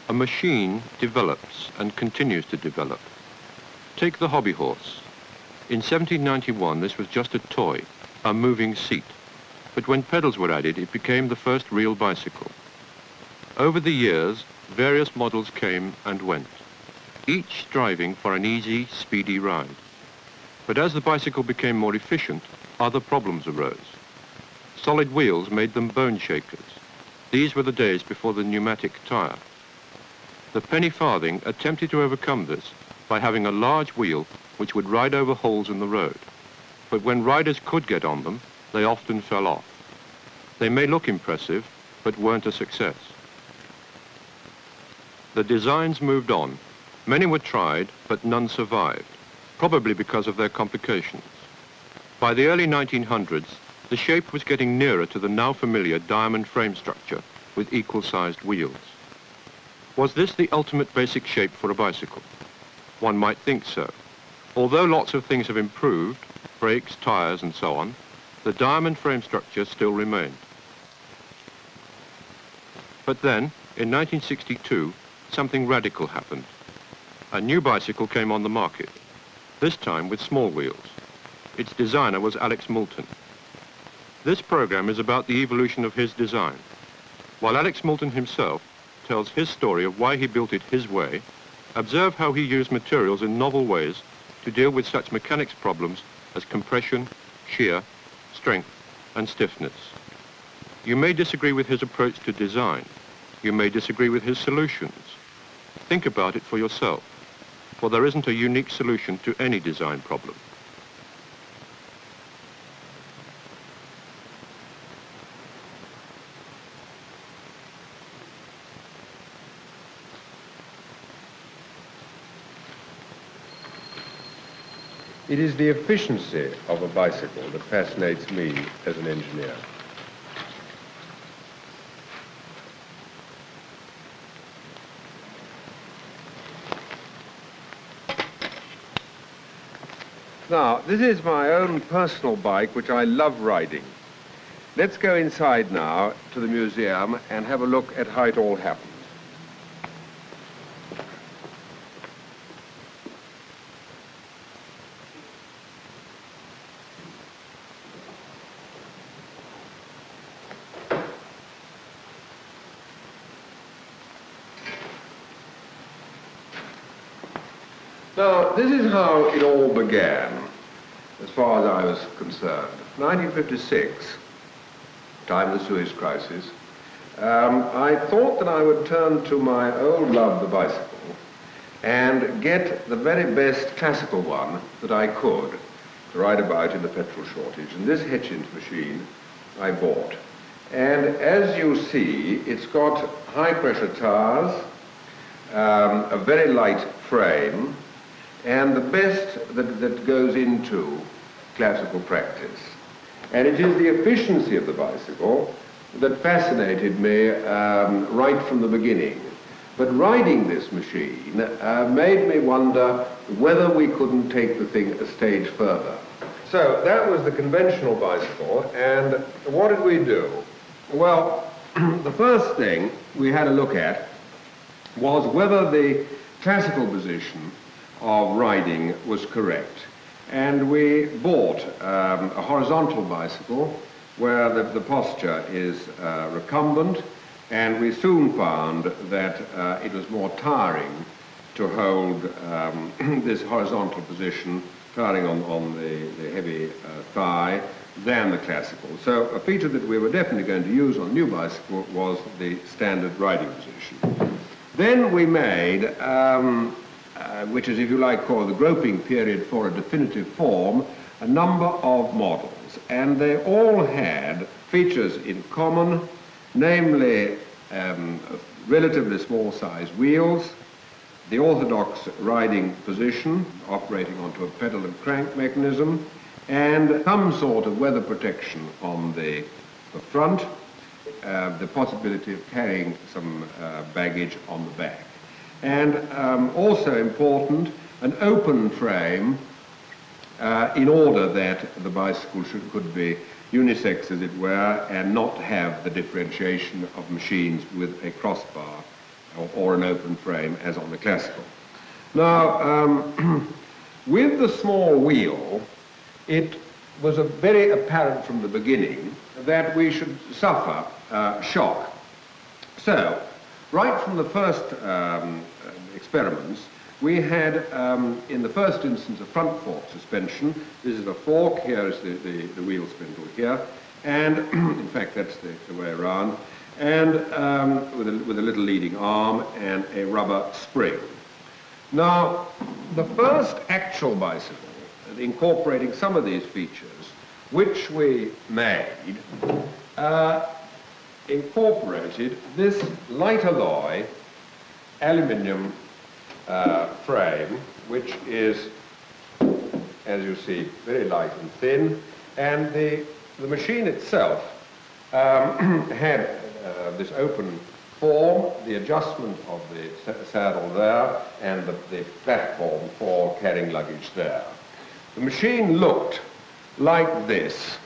A machine develops and continues to develop. Take the hobby horse. In 1791, this was just a toy, a moving seat. But when pedals were added, it became the first real bicycle. Over the years, various models came and went, each striving for an easy, speedy ride. But as the bicycle became more efficient, other problems arose. Solid wheels made them bone shakers. These were the days before the pneumatic tire. The penny farthing attempted to overcome this by having a large wheel which would ride over holes in the road. But when riders could get on them, they often fell off. They may look impressive, but weren't a success. The designs moved on. Many were tried, but none survived, probably because of their complications. By the early 1900s, the shape was getting nearer to the now familiar diamond frame structure with equal-sized wheels. Was this the ultimate basic shape for a bicycle? One might think so. Although lots of things have improved, brakes, tires, and so on, the diamond frame structure still remained. But then, in 1962, something radical happened. A new bicycle came on the market, this time with small wheels. Its designer was Alex Moulton. This program is about the evolution of his design. While Alex Moulton himself tells his story of why he built it his way, observe how he used materials in novel ways to deal with such mechanics problems as compression, shear, strength, and stiffness. You may disagree with his approach to design. You may disagree with his solutions. Think about it for yourself, for there isn't a unique solution to any design problem. It is the efficiency of a bicycle that fascinates me as an engineer. Now, this is my own personal bike, which I love riding. Let's go inside now to the museum and have a look at how it all happened. Now, this is how it all began, as far as I was concerned. 1956, time of the Suez Crisis, I thought that I would turn to my old love, the bicycle, and get the very best classical one that I could to ride about in the petrol shortage. And this Hitchens machine I bought. And as you see, it's got high-pressure tires, a very light frame, and the best that goes into classical practice. And it is the efficiency of the bicycle that fascinated me right from the beginning. But riding this machine made me wonder whether we couldn't take the thing a stage further. So that was the conventional bicycle, and what did we do? Well, the first thing we had a look at was whether the classical position of riding was correct. And we bought a horizontal bicycle where the posture is recumbent, and we soon found that it was more tiring to hold this horizontal position, tiring on the heavy thigh, than the classical. So a feature that we were definitely going to use on the new bicycle was the standard riding position. Then we made which is, if you like, called the groping period for a definitive form, a number of models. And they all had features in common, namely relatively small size wheels, the orthodox riding position, operating onto a pedal and crank mechanism, and some sort of weather protection on the front, the possibility of carrying some baggage on the back. And also important, an open frame in order that the bicycle could be unisex, as it were, and not have the differentiation of machines with a crossbar or an open frame as on the classical. Now, with the small wheel, it was very apparent from the beginning that we should suffer shock. So, right from the first experiments, we had, in the first instance, a front fork suspension. This is a fork, here is the wheel spindle here, and in fact that's the way around, and with a little leading arm and a rubber spring. Now, the first actual bicycle, incorporating some of these features, which we made, incorporated this light alloy aluminium frame, which is, as you see, very light and thin, and the machine itself had this open form, the adjustment of the saddle there, and the platform for carrying luggage there. The machine looked like this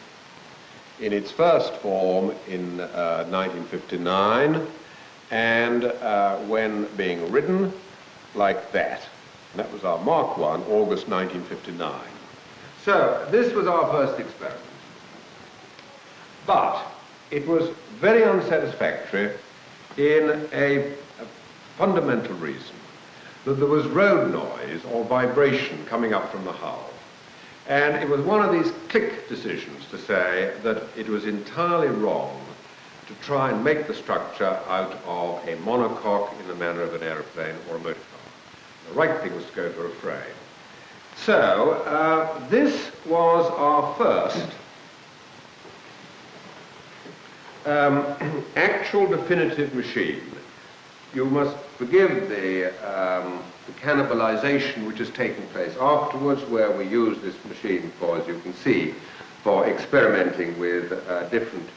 in its first form in 1959, and when being ridden, like that. And that was our Mark I, August 1959. So this was our first experiment. But it was very unsatisfactory in a fundamental reason, that there was road noise or vibration coming up from the hull. And it was one of these click decisions to say that it was entirely wrong to try and make the structure out of a monocoque in the manner of an aeroplane or a motor car. The right thing was to go for a frame. So this was our first actual definitive machine. You must forgive the cannibalization which has taken place afterwards, where we use this machine for, as you can see, for experimenting with different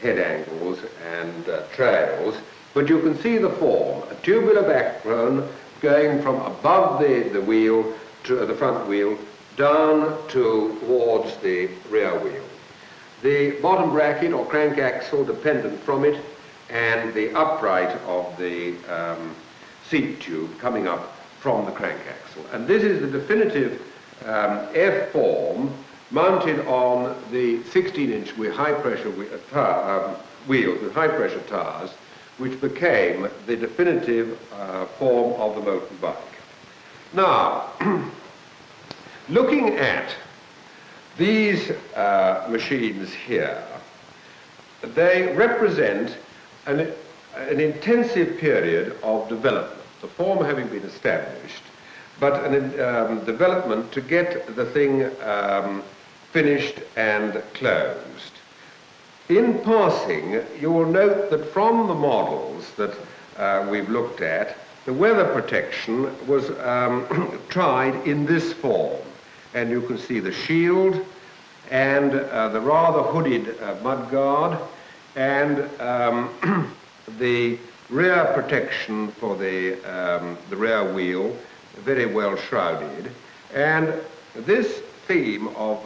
head angles and trails. But you can see the form, a tubular backbone going from above the wheel, to the front wheel, down towards the rear wheel. The bottom bracket or crank axle dependent from it, and the upright of the seat tube coming up from the crank axle. And this is the definitive F form mounted on the 16-inch with high-pressure wheels with high-pressure tires, which became the definitive form of the Moulton bike. Now, looking at these machines here, they represent an intensive period of development, the form having been established, but an development to get the thing finished and closed. In passing, you will note that from the models that we've looked at, the weather protection was tried in this form. And you can see the shield and the rather hooded mudguard, and the rear protection for the rear wheel, very well shrouded. And this theme of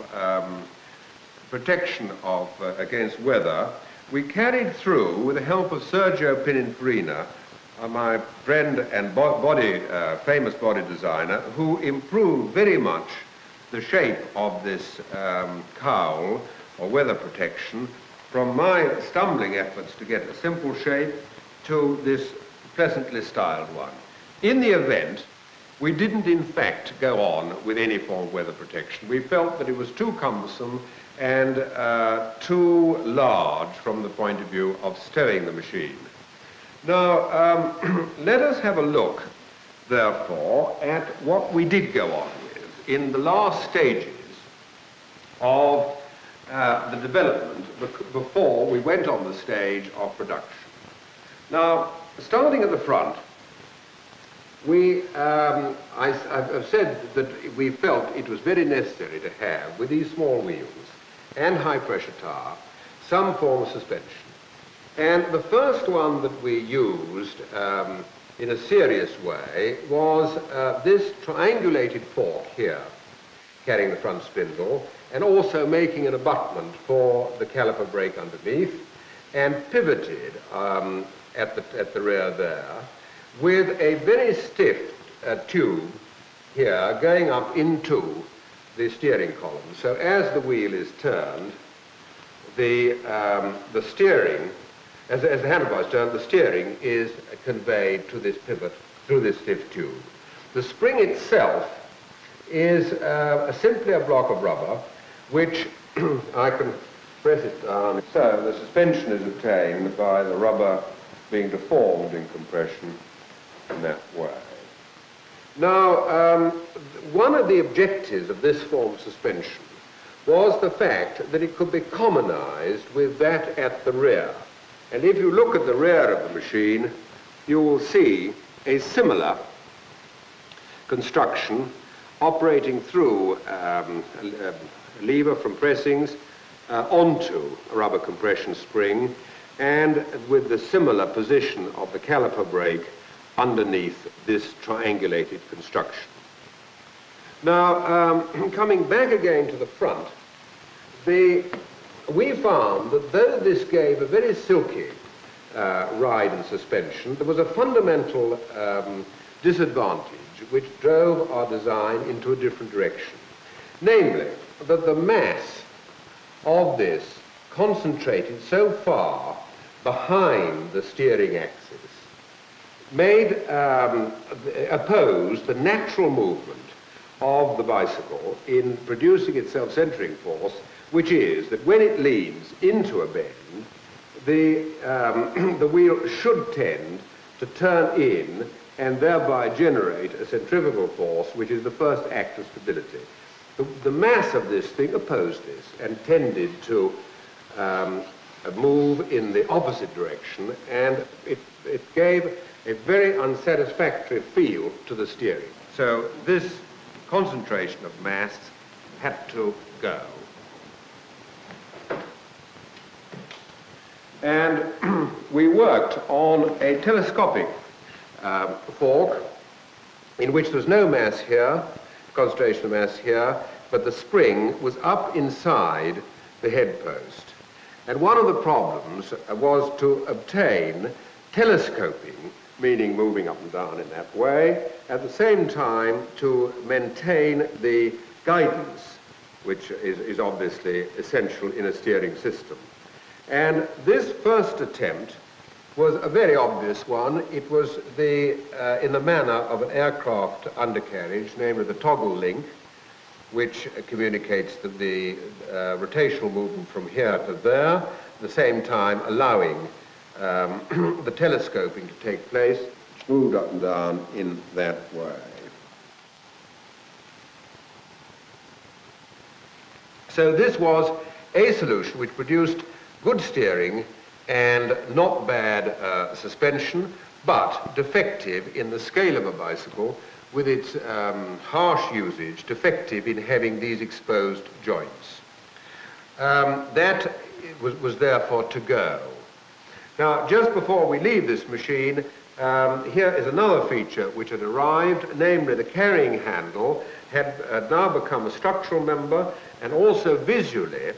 protection of against weather, we carried through with the help of Sergio Pininfarina, my friend and famous body designer, who improved very much the shape of this cowl or weather protection from my stumbling efforts to get a simple shape to this pleasantly styled one. In the event, we didn't in fact go on with any form of weather protection. We felt that it was too cumbersome and too large from the point of view of stowing the machine. Now, let us have a look, therefore, at what we did go on with in the last stages of the development before we went on the stage of production. Now, starting at the front, I've said that we felt it was very necessary to have, with these small wheels and high-pressure tire, some form of suspension. And the first one that we used in a serious way was this triangulated fork here, carrying the front spindle, and also making an abutment for the caliper brake underneath, and pivoted at the rear there, with a very stiff tube here going up into the steering column. So as the wheel is turned, the steering, as the handlebar is turned, the steering is conveyed to this pivot through this stiff tube. The spring itself is simply a block of rubber, which I can press it down. So the suspension is obtained by the rubber being deformed in compression in that way. Now, one of the objectives of this form of suspension was the fact that it could be commonized with that at the rear. And if you look at the rear of the machine, you will see a similar construction operating through a lever from pressings onto a rubber compression spring, and with the similar position of the caliper brake underneath this triangulated construction. Now, coming back again to the front, we found that though this gave a very silky ride and suspension, there was a fundamental disadvantage which drove our design into a different direction. Namely, that the mass of this concentrated so far behind the steering axis opposed the natural movement of the bicycle in producing its self-centering force, which is that when it leans into a bend, the wheel should tend to turn in and thereby generate a centrifugal force, which is the first act of stability. The mass of this thing opposed this and tended to move in the opposite direction, and it gave a very unsatisfactory feel to the steering. So this concentration of mass had to go. And we worked on a telescopic fork in which there's no mass here, concentration of mass here, but the spring was up inside the head post. And one of the problems was to obtain telescoping, meaning moving up and down in that way, at the same time to maintain the guidance, which is obviously essential in a steering system. And this first attempt was a very obvious one. It was in the manner of an aircraft undercarriage, namely the toggle link, which communicates the rotational movement from here to there, at the same time allowing the telescoping to take place, which moved up and down in that way. So this was a solution which produced good steering and not bad suspension, but defective in the scale of a bicycle, with its harsh usage, defective in having these exposed joints. That was therefore to go. Now, just before we leave this machine, here is another feature which had arrived, namely the carrying handle had now become a structural member, and also visually,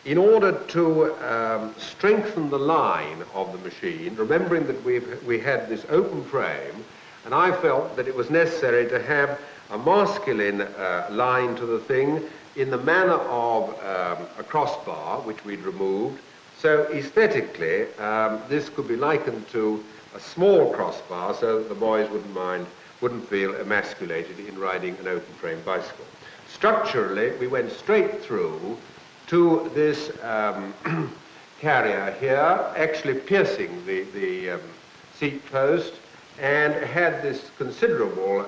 in order to strengthen the line of the machine, remembering that we had this open frame, and I felt that it was necessary to have a masculine line to the thing in the manner of a crossbar, which we'd removed. So aesthetically, this could be likened to a small crossbar, so that the boys wouldn't feel emasculated in riding an open frame bicycle. Structurally, we went straight through to this carrier here, actually piercing the seat post, and had this considerable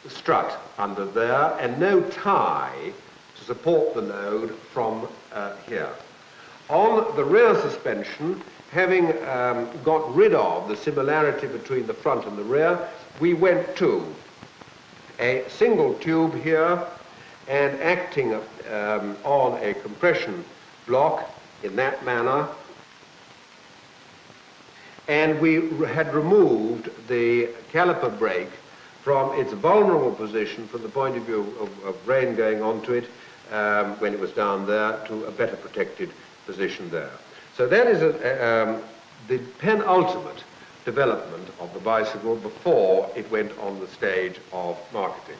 strut under there, and no tie to support the load from here. On the rear suspension, having got rid of the similarity between the front and the rear, we went to a single tube here, and acting on a compression block in that manner, and we had removed the caliper brake from its vulnerable position from the point of view of rain going onto it when it was down there to a better protected position there. So that is the penultimate development of the bicycle before it went on the stage of marketing.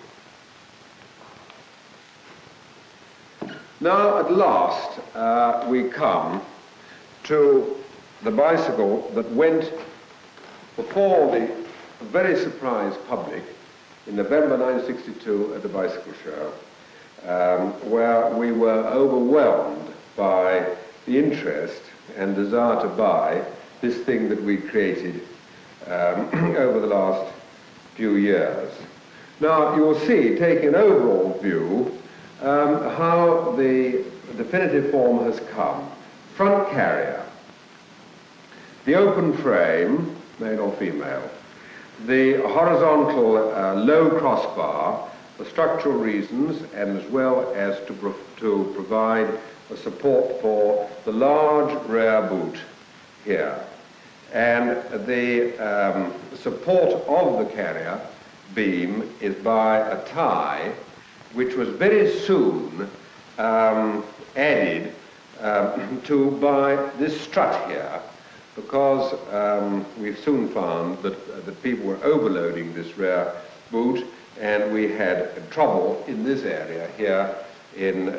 Now, at last, we come to the bicycle that went before the very surprised public in November 1962 at the bicycle show, where we were overwhelmed by the interest and desire to buy this thing that we created over the last few years. Now, you will see, taking an overall view, how the definitive form has come. Front carrier, the open frame, male or female, the horizontal low crossbar for structural reasons and as well as to provide a support for the large rear boot here. And the support of the carrier beam is by a tie which was very soon added by this strut here, because we soon found that people were overloading this rear boot, and we had trouble in this area here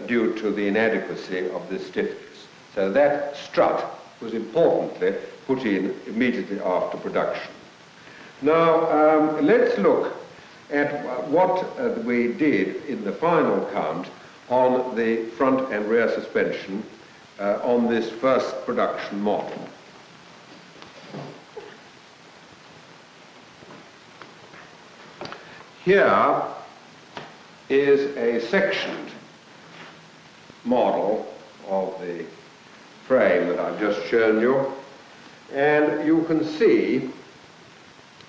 due to the inadequacy of this stiffness. So that strut was importantly put in immediately after production. Now, let's look at what we did in the final count on the front and rear suspension on this first production model. Here is a sectioned model of the frame that I've just shown you, and you can see,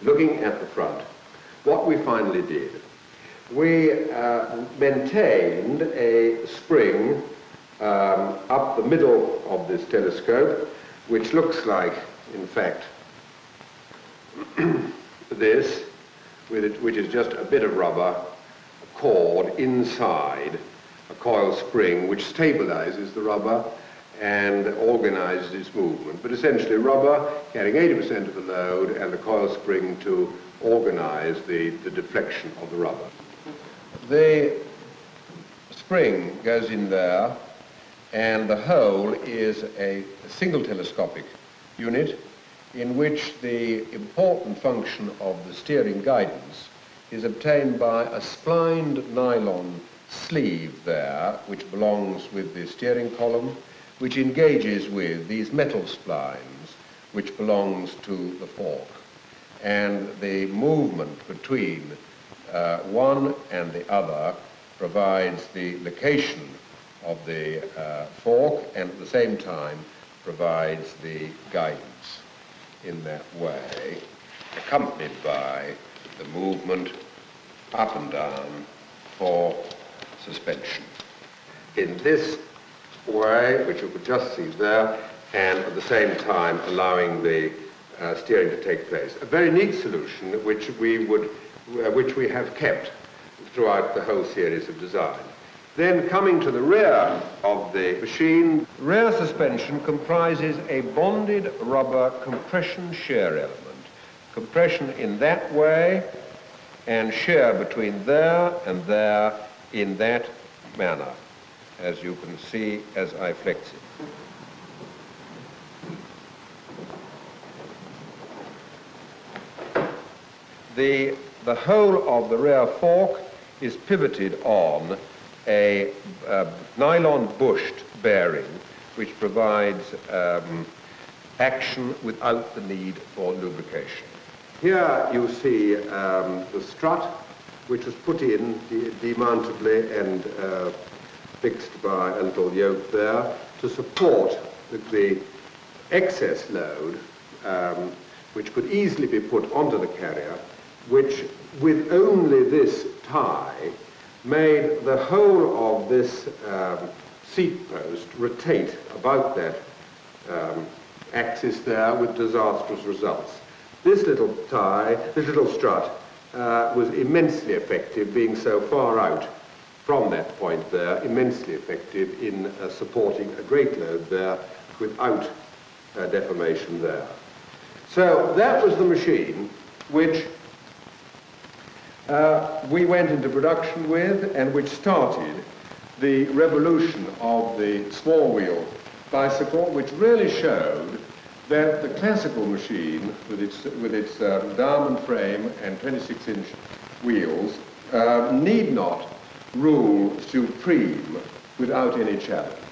looking at the front, what we finally did. We maintained a spring up the middle of this telescope, which looks like, in fact, this, which is just a bit of rubber cord inside a coil spring which stabilizes the rubber and organizes its movement. But essentially rubber carrying 80% of the load and the coil spring to organize the deflection of the rubber. The spring goes in there, and the whole is a single telescopic unit in which the important function of the steering guidance is obtained by a splined nylon sleeve there, which belongs with the steering column, which engages with these metal splines, which belongs to the fork. And the movement between one and the other provides the location of the fork, and at the same time provides the guidance in that way, accompanied by the movement up and down for suspension. In this way, which you could just see there, and at the same time allowing the steering to take place. A very neat solution which we have kept throughout the whole series of design. Then coming to the rear of the machine, rear suspension comprises a bonded rubber compression shear element. Compression in that way and shear between there and there in that manner, as you can see as I flex it. The whole of the rear fork is pivoted on a nylon bushed bearing which provides action without the need for lubrication. Here you see the strut, which was put in demountably and fixed by a little yoke there to support the excess load, which could easily be put onto the carrier, which with only this tie made the whole of this seat post rotate about that axis there with disastrous results. This little tie, this little strut, was immensely effective, being so far out from that point there, immensely effective in supporting a great load there without deformation there. So that was the machine which we went into production with and which started the revolution of the small wheel bicycle, which really showed that the classical machine with its diamond frame and 26-inch wheels need not rule supreme without any challenge.